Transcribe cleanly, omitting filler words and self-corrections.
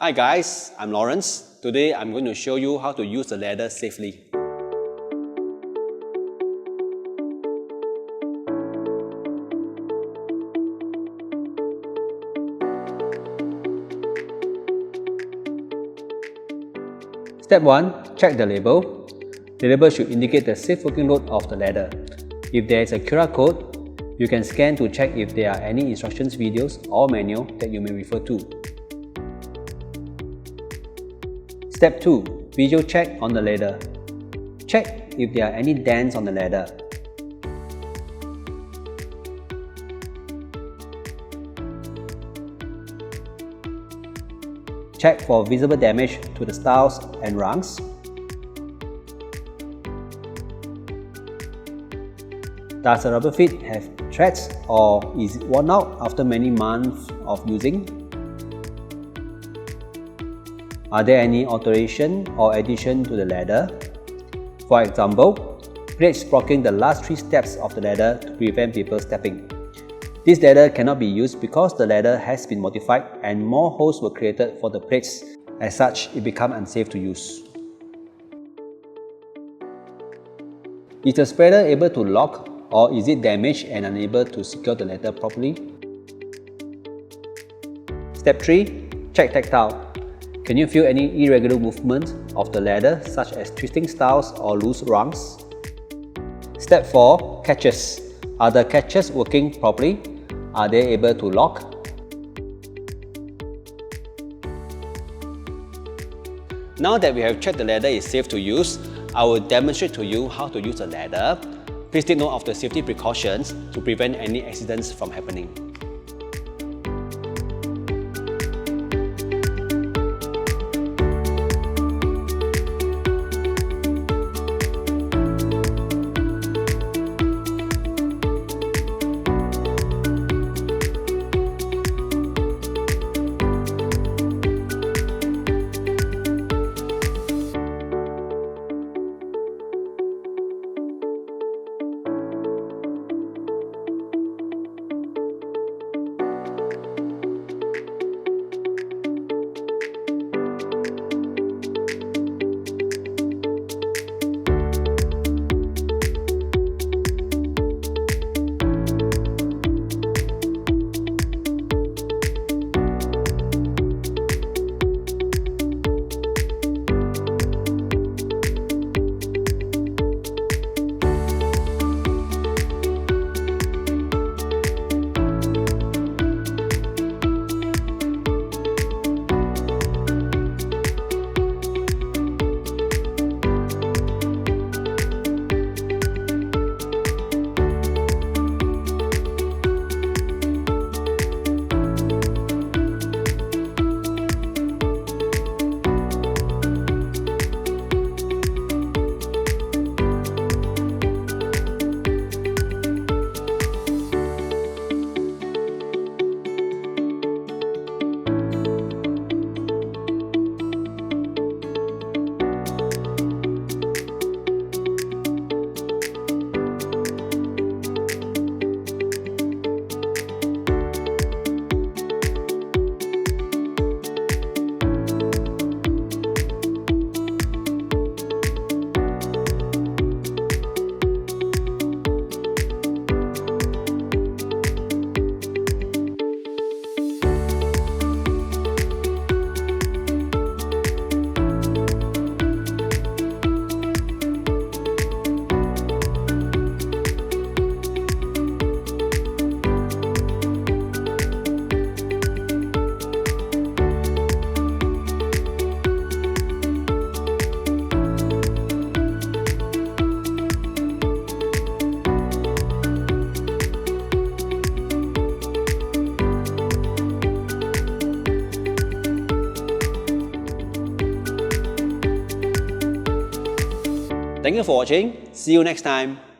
Hi guys, I'm Lawrence. Today I'm going to show you how to use the ladder safely. Step 1. Check the label. The label should indicate the safe working load of the ladder. If there is a QR code, you can scan to check if there are any instructions videos or manual that you may refer to. Step 2. Visual check on the ladder. Check if there are any dents on the ladder. Check for visible damage to the stiles and rungs. Does the rubber feet have threads or is it worn out after many months of using? Are there any alteration or addition to the ladder? For example, plates blocking the last 3 steps of the ladder to prevent people stepping. This ladder cannot be used because the ladder has been modified and more holes were created for the plates. As such, it becomes unsafe to use. Is the spreader able to lock or is it damaged and unable to secure the ladder properly? Step 3. Check tactile. Can you feel any irregular movement of the ladder such as twisting stiles or loose rungs? Step 4. Catches. Are the catches working properly? Are they able to lock? Now that we have checked the ladder is safe to use, I will demonstrate to you how to use the ladder. Please take note of the safety precautions to prevent any accidents from happening. Thank you for watching. See you next time.